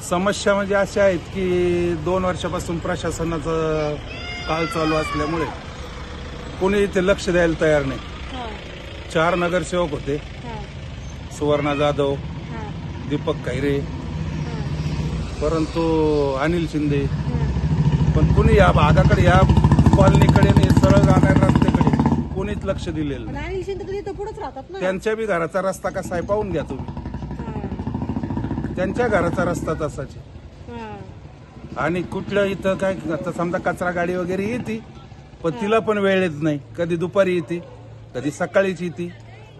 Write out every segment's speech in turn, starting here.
समस्या म्हणजे अशा आहेत की 2 वर्षापासून प्रशासनाचा काळ चालू असल्यामुळे कोणी इथे लक्ष द्यायला तयार नाही. 4 नगरसेवक होते, सुवर्णा जाधव, दीपक खैरे, परंतु अनिल शिंदे, पण कुणी या भागाकडे, या कॉलनीकडे आणि सरळ जाणाऱ्या रस्त्याकडे कोणीच लक्ष दिलेलं नाही. अनिल शिंदे तर इथं पुढेच राहतात ना. त्यांच्या बी घराचा रस्ता कसा आहे पाहून घ्या तुम्ही. त्यांच्या घराचा रस्ता तसाच आहे. आणि कुठलं इथं काय, आता समजा कचरा गाडी वगैरे येते, पण तिला पण वेळ येत नाही. कधी दुपारी येते, कधी सकाळीच येते.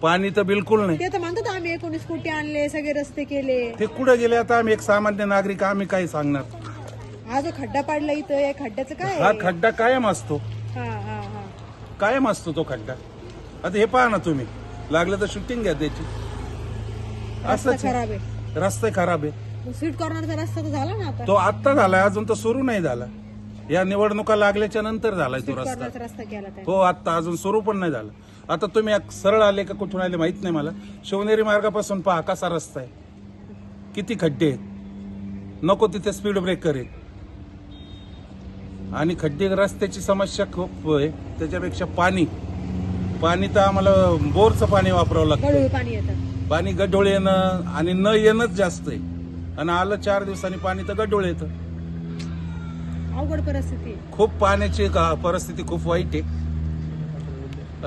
पाणी तर बिलकुल नाही. ते तर म्हणतात आम्ही 19 कोटी आणले, सगळे रस्ते केले. ते कुठे गेले आता? आम्ही एक सामान्य नागरिक, आम्ही काय सांगणार? हा जो खड्डा पाडला इथं, या खड्ड्याचं काय हा खड्डा कायम असतो, हा हा हा कायम असतो तो खड्डा. आता हे पहा ना तुम्ही, लागलं तर शूटिंग घ्या त्याची. रस्ता असंच खराब आहे. रस्ते खराब आहे. स्वीट कॉर्नरचा रस्ता तर झाला ना आता. तो आत्ता झालाय, अजून तो सुरू नाही झाला. या निवडणुका लागल्याच्या नंतर झालाय तो स्वीट रस्ता. कॉर्नरचा रस्ता केला त्या. हो, आत्ता अजून सुरू पण नाही झाला. आता तुम्ही सरळ आले का कुठून आले माहित नाही मला. शिवनेरी मार्गापासून पहा कसा रस्ता आहे, किती खड्डे आहेत. नको तिथे स्पीड ब्रेकर आहे. आणि खड्डे, रस्त्याची समस्या खूप आहे. त्याच्यापेक्षा पाणी तर आम्हाला बोरचं पाणी वापरावं लागतं. गढूळ पाणी येतं. पाणी गढूळ येणं आणि न येणंच जास्त आहे. आणि आलं 4 दिवसांनी पाणी तर गढूळ येतं. अवघड परिस्थिती आहे. खूप पाण्याची परिस्थिती खूप वाईट आहे.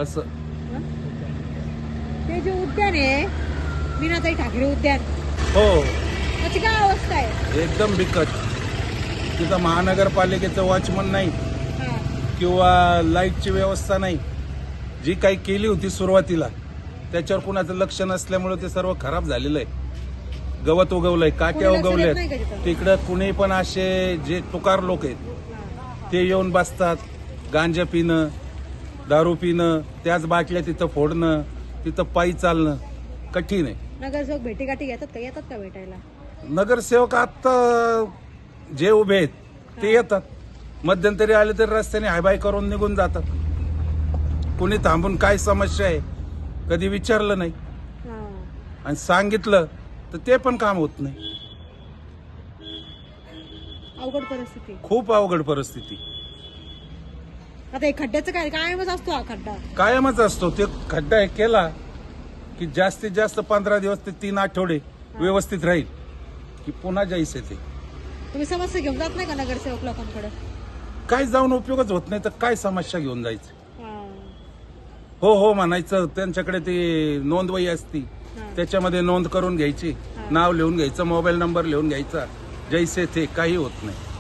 असं ते जे उद्यान आहे, मीनाताई ठाकरे उद्यान, हो, त्याची काय अवस्था आहे? एकदम बिकट. तिथं महानगरपालिकेचं वॉचमन नाही हा. किंवा लाईटची व्यवस्था नाही. जी काही केली होती सुरुवातीला, त्याच्यावर कुणाचं लक्ष नसल्यामुळे ते सर्व खराब झालेलं आहे. गवत उगवलंय, काट्या कोणी लक्ष देत उगवल्यात. नाही का तिथं? तिकडं कुणी पण असे जे तुकार लोक आहेत ते येऊन बसतात. गांजा पिणं, दारू पिणं, त्याच बाटल्या तिथं फोडणं, तिथं पायी चालणं कठीण आहे. नगरसेवक भेटीगाठी घेतात का? येतात का भेटायला? नगरसेवक आता जे उभे आहेत ते येतात. मध्यंतरी आले तर रस्त्याने हायबाय करून निघून जातात. कुणी थांबून काय समस्या आहे कधी विचारलं नाही. हा. आणि सांगितलं तर ते पण काम होत नाही. अवघड परिस्थिती. खूप अवघड परिस्थिती. आता हे खड्ड्याचं काय? कायमच असतो हा खड्डा. कायमच असतो. ते खड्डा हे केला की जास्तीत जास्त 15 दिवस ते 3 आठवडे व्यवस्थित राहील की पुन्हा जाईस येते. तुम्ही समस्या घेऊन जात नाही का नगरसेवक लोकांकडे? काय जाऊन उपयोगच होत नाही तर काय समस्या घेऊन जायचं? हा. हो म्हणायचं. त्यांच्याकडे ती नोंदवही असती, त्याच्यामध्ये नोंद करून घ्यायची, नाव लिहून घ्यायचं, मोबाईल नंबर लिहून घ्यायचा, जैसे ते काही होत नाही.